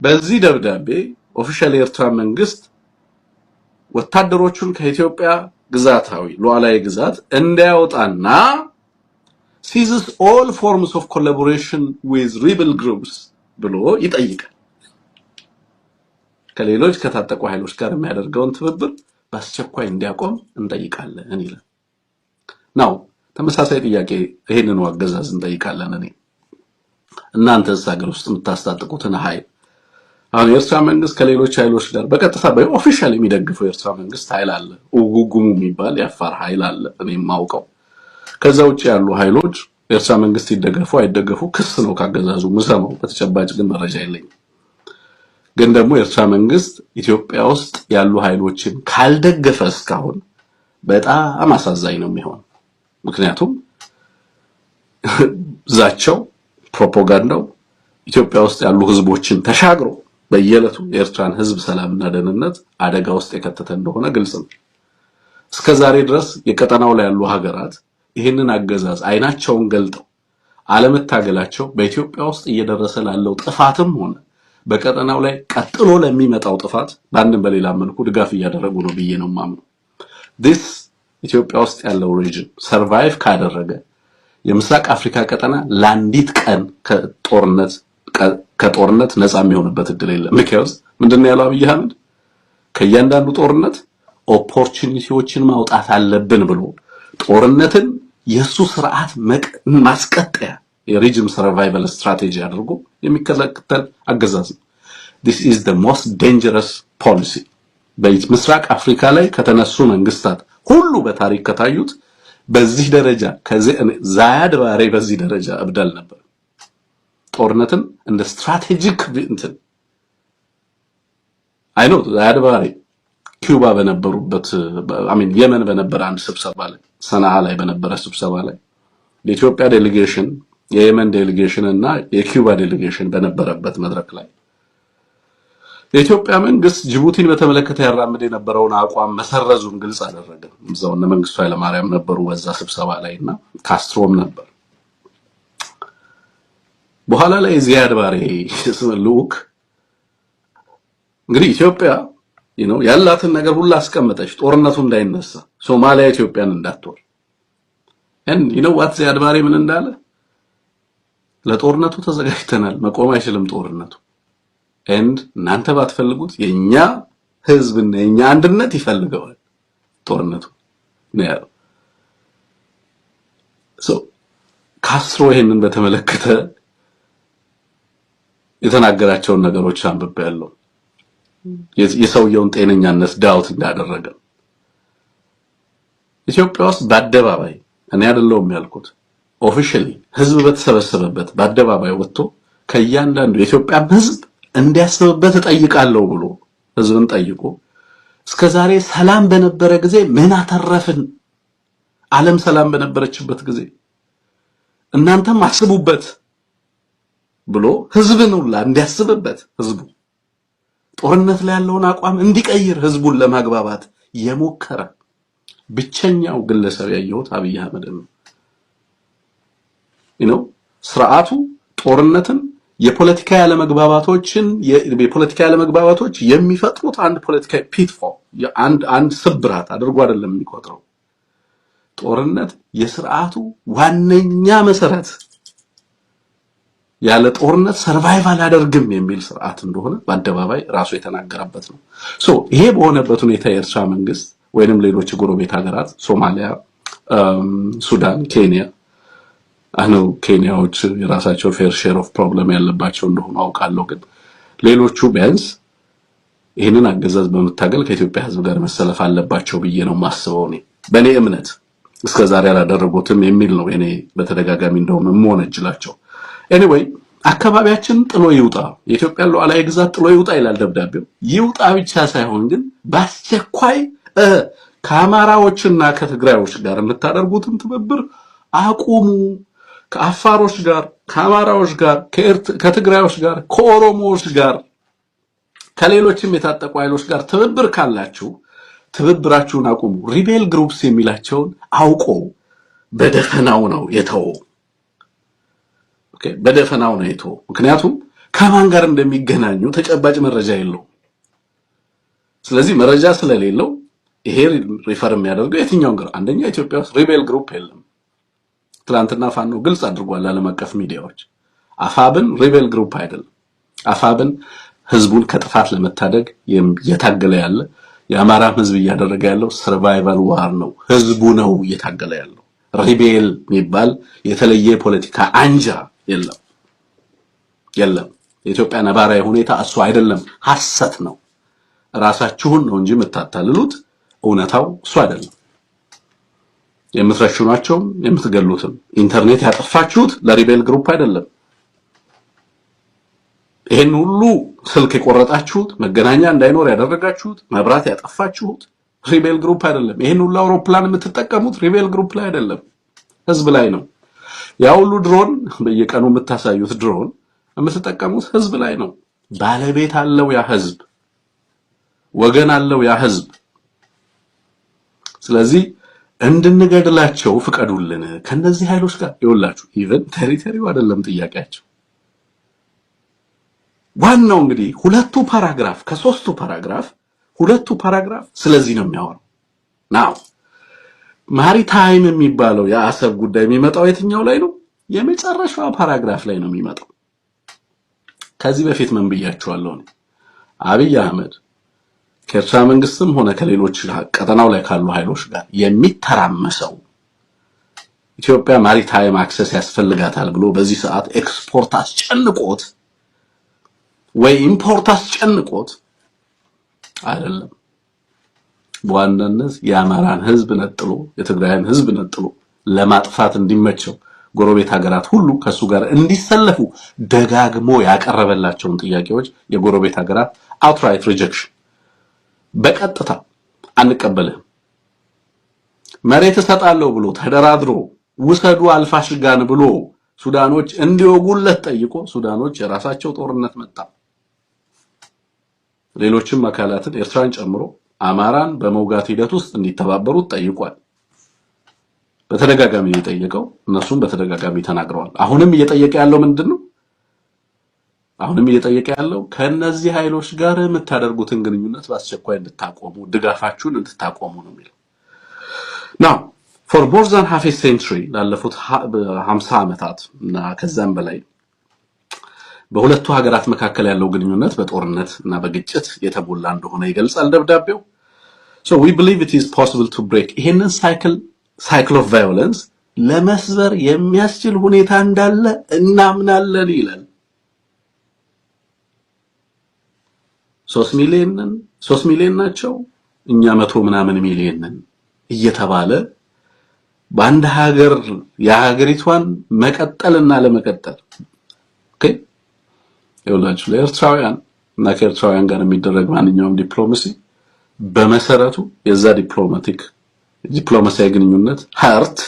በዚህ ደብዳቤ ኦፊሻሊ ኤርትራ መንግስት ወታደሮቹን ከኢትዮጵያ ግዛታዊ ሉዓላዊ ግዛት እንዲያወጣና seizes all forms of collaboration with rebel groups ብሎ ይጠይቃል። ከሌሎች ከታጠቁ ኃይሎች ጋር የሚያደርገውን ትብብር በአስቸኳይ እንዲያቆም እንጠይቃለን ይላል። ናው ተመሳሳይ ጥያቄ ይሄንን አገዛዝ እንጠይቃለን። እናንተስ ሀገር ውስጥ የምታስታጥቁትን ኃይል አሁን የኤርትራ መንግስት ከሌሎች ኃይሎች ጋር በቀጥታ በኦፊሻሊ የሚደግፈው የኤርትራ መንግስት ኃይል አለ። ኡጉጉሙ የሚባል የአፋር ኃይል አለ እኔም ማውቀው። ከዛ ውጪ ያሉ ኃይሎች የኤርትራ መንግስት ይደገፉ አይደገፉ ክስ ነው ካገዛዙ ምሰማው። በተጨባጭ ግን መረጃ የለኝም። ግን ደግሞ የኤርትራ መንግስት ኢትዮጵያ ውስጥ ያሉ ኃይሎችን ካልደገፈ እስካሁን በጣም አሳዛኝ ነው የሚሆን። ምክንያቱም ዛቻው ፕሮፓጋንዳው ኢትዮጵያ ውስጥ ያሉ ህዝቦችን ተሻግሮ በየለቱ የኤርትራን ህዝብ ሰላምና ደህንነት አደጋ ውስጥ የከተተ እንደሆነ ግልጽ ነው። እስከዛሬ ድረስ የቀጠናው ላይ ያሉ ሀገራት ይህንን አገዛዝ አይናቸውን ገልጠው አለመታገላቸው በኢትዮጵያ ውስጥ እየደረሰ ላለው ጥፋትም ሆነ በቀጠናው ላይ ቀጥሎ ለሚመጣው ጥፋት በአንድም በሌላ መልኩ ድጋፍ እያደረጉ ነው ብዬ ነው የማምነው። this ኢትዮጵያ ውስጥ ያለው ሪጅን ሰርቫይቭ ካደረገ የምስራቅ አፍሪካ ቀጠና ለአንዲት ቀን ከጦርነት ነፃ የሚሆንበት እድል የለም። ምክንያቱም ምንድነው ያለው አብይ አህመድ ከእያንዳንዱ ጦርነት ኦፖርቹኒቲዎችን ማውጣት አለብን ብሎ ጦርነትን የሱ ስርዓት ማስቀጠያ የሪጅን ሰርቫይቫል ስትራቴጂ አድርጎ የሚከተል አገዛዝ ነው። this is the most dangerous policy በምስራቅ አፍሪካ ላይ ከተነሱ መንግስታት ሁሉ በታሪክ ከታዩት በዚህ ደረጃ ዛያድ ባሬ በዚህ ደረጃ እብዳል ነበር። ጦርነትን እንደ ስትራቴጂክ እንትን አይኖ ዛያድ ባሬ ኩባ በነበሩበት የመን በነበረ አንድ ስብሰባ ላይ ሰናዓ ላይ በነበረ ስብሰባ ላይ የኢትዮጵያ ዴሌጌሽን የየመን ዴሌጌሽን እና የኩባ ዴሌጌሽን በነበረበት መድረክ ላይ የኢትዮጵያ መንግስት ጅቡቲን በተመለከተ ያራምድ የነበረውን አቋም መሰረዙን ግልጽ አደረገ። እዛው እነ መንግስቱ ኃይለማርያም ነበሩ በዛ ስብሰባ ላይና ካስትሮም ነበር። በኋላ ላይ ዚያድ ባሬ ልኡክ እንግዲህ ኢትዮጵያ ያላትን ነገር ሁሉ አስቀመጠች ጦርነቱ እንዳይነሳ ሶማሊያ ኢትዮጵያን እንዳትወር and what ዚያድ ባሬ ምን እንዳለ ለጦርነቱ ተዘጋጅተናል መቆም አይችልም ጦርነቱ and እናንተ ባትፈልጉት የኛ ህዝብና የኛ አንድነት ይፈልገዋል ጦርነቱ ነው ያለው። ካስትሮ ይሄንን በተመለከተ የተናገራቸውን ነገሮች አንብቤያለሁ። የሰውየውን ጤነኛነት ዳውት እንዳደረገ ኢትዮጵያ ውስጥ በአደባባይ እኔ አይደለሁም ያልኩት ኦፊሻሊ ህዝብ በተሰበሰበበት በአደባባይ ወጥቶ ከእያንዳንዱ የኢትዮጵያ ህዝብ እንዲያስብበት ጠይቃለሁ ብሎ ህዝብን ጠይቆ እስከዛሬ ሰላም በነበረ ጊዜ ምን አተረፍን? ዓለም ሰላም በነበረችበት ጊዜ እናንተም አስቡበት ብሎ ህዝብን ሁላ እንዲያስብበት ህዝቡ ጦርነት ላይ ያለውን አቋም እንዲቀይር ህዝቡን ለማግባባት የሞከረ ብቸኛው ግለሰብ ያየሁት አብይ አህመድ ነው። ስርዓቱ ጦርነትን የፖለቲካ ያለመግባባቶች የሚፈጥሩት አንድ ፖለቲካ ፒትፎል አንድ ስብራት አድርጎ አይደለም የሚቆጥረው። ጦርነት የስርዓቱ ዋነኛ መሰረት ያለ ጦርነት ሰርቫይቫል አደርግም የሚል ስርዓት እንደሆነ በአደባባይ ራሱ የተናገረበት ነው። ይሄ በሆነበት ሁኔታ የኤርትራ መንግስት ወይንም ሌሎች ጎረቤት ሀገራት ሶማሊያ፣ ሱዳን፣ ኬንያ ኬንያዎች የራሳቸው ፌር ሼር ኦፍ ፕሮብለም ያለባቸው እንደሆነ አውቃለሁ። ግን ሌሎቹ ቢያንስ ይሄንን አገዛዝ በመታገል ከኢትዮጵያ ህዝብ ጋር መሰለፍ አለባቸው ብዬ ነው ማስበው። በእኔ እምነት እስከዛሬ ያላደረጉትም የሚል ነው እኔ በተደጋጋሚ እንደውም እሞነጅላቸው። ኤኒዌይ አካባቢያችን ጥሎ ይውጣ የኢትዮጵያ ሉዓላዊ ግዛት ጥሎ ይውጣ ይላል ደብዳቤው። ይውጣ ብቻ ሳይሆን ግን በአስቸኳይ ከአማራዎችና ከትግራዮች ጋር የምታደርጉትን ትብብር አቁሙ። ከአፋሮች ጋር፣ ከአማራዎች ጋር፣ ከትግራዮች ጋር፣ ከኦሮሞዎች ጋር፣ ከሌሎችም የታጠቁ ኃይሎች ጋር ትብብር ካላችሁ ትብብራችሁን አቁሙ። ሪቤል ግሩፕስ የሚላቸውን አውቆ በደፈናው ነው የተወው። በደፈናው ነው የተወው። ምክንያቱም ከማን ጋር እንደሚገናኙ ተጨባጭ መረጃ የለውም። ስለዚህ መረጃ ስለሌለው ይሄ ሪፈር የሚያደርገው የትኛውን ግሩፕ አንደኛ ኢትዮጵያ ውስጥ ሪቤል ግሩፕ የለም። ትላንትና ፋኖ ግልጽ አድርጓል ዓለም አቀፍ ሚዲያዎች። አፋብን ሪቤል ግሩፕ አይደለም። አፋብን ህዝቡን ከጥፋት ለመታደግ እየታገለ ያለ የአማራ ህዝብ እያደረገ ያለው ሰርቫይቫል ዋር ነው። ህዝቡ ነው እየታገለ ያለው። ሪቤል የሚባል የተለየ ፖለቲካ አንጃ የለም። የኢትዮጵያ ነባራዊ ሁኔታ እሱ አይደለም፣ ሐሰት ነው። ራሳችሁን ነው እንጂ የምታታልሉት፣ እውነታው እሱ አይደለም። የምትረሽኗቸውም የምትገሉትም ኢንተርኔት ያጠፋችሁት ለሪቤል ግሩፕ አይደለም። ይሄን ሁሉ ስልክ የቆረጣችሁት መገናኛ እንዳይኖር ያደረጋችሁት መብራት ያጠፋችሁት ሪቤል ግሩፕ አይደለም። ይሄን ሁሉ አውሮፕላን የምትጠቀሙት ሪቤል ግሩፕ ላይ አይደለም፣ ህዝብ ላይ ነው። ያ ሁሉ ድሮን በየቀኑ የምታሳዩት ድሮን የምትጠቀሙት ህዝብ ላይ ነው። ባለቤት አለው ያ ህዝብ፣ ወገን አለው ያ ህዝብ። ስለዚህ እንድንገድላቸው ፍቀዱልን ከነዚህ ኃይሎች ጋር ይወላችሁ። ኢቨን ቴሪቶሪው አይደለም ጥያቄያቸው። ዋናው እንግዲህ ሁለቱ ፓራግራፍ ከሶስቱ ፓራግራፍ ሁለቱ ፓራግራፍ ስለዚህ ነው የሚያወራው። ናው ማሪታይም የሚባለው የአሰብ ጉዳይ የሚመጣው የትኛው ላይ ነው? የመጨረሻው ፓራግራፍ ላይ ነው የሚመጣው። ከዚህ በፊት ምን ብያችኋለሁ? አብይ አህመድ ከኤርትራ መንግስትም ሆነ ከሌሎች ቀጠናው ላይ ካሉ ኃይሎች ጋር የሚተራመሰው ኢትዮጵያ ማሪታይም አክሰስ ያስፈልጋታል ብሎ በዚህ ሰዓት ኤክስፖርት አስጨንቆት ወይ ኢምፖርት አስጨንቆት አይደለም። በዋናነት የአማራን ህዝብ ነጥሎ የትግራይን ህዝብ ነጥሎ ለማጥፋት እንዲመቸው ጎረቤት ሀገራት ሁሉ ከሱ ጋር እንዲሰለፉ ደጋግሞ ያቀረበላቸውን ጥያቄዎች የጎረቤት ሀገራት outright rejection በቀጥታ አንቀበልህም፣ መሬት እሰጣለሁ ብሎ ተደራድሮ ውሰዱ አልፋሽጋን ብሎ ሱዳኖች እንዲወጉለት ጠይቆ ሱዳኖች የራሳቸው ጦርነት መጣ። ሌሎችም አካላትን ኤርትራን ጨምሮ አማራን በመውጋት ሂደት ውስጥ እንዲተባበሩት ጠይቋል። በተደጋጋሚ የጠየቀው እነሱም በተደጋጋሚ ተናግረዋል። አሁንም እየጠየቀ ያለው ምንድነው? አሁንም እየጠየቀ ያለው ከነዚህ ኃይሎች ጋር የምታደርጉትን ግንኙነት በአስቸኳይ እንድታቆሙ ድጋፋችሁን እንድታቆሙ ነው የሚለው። now for more than half a century ላለፉት 50 ዓመታት እና ከዛም በላይ በሁለቱ ሀገራት መካከል ያለው ግንኙነት በጦርነት እና በግጭት የተሞላ እንደሆነ ይገልጻል ደብዳቤው። so we believe it is possible to break ይሄንን cycle of violence ለመስበር የሚያስችል ሁኔታ እንዳለ እናምናለን ይላል። 3 ሚሊዮን ናቸው እኛ 100 ምናምን ሚሊዮን ነን እየተባለ በአንድ ሀገር የሀገሪቷን መቀጠልና ለመቀጠል ኦኬ ይኸውላችሁ ለኤርትራውያን እና ከኤርትራውያን ጋር የሚደረግ ማንኛውም ዲፕሎማሲ በመሰረቱ የዛ ዲፕሎማሲያዊ ግንኙነት ሃርት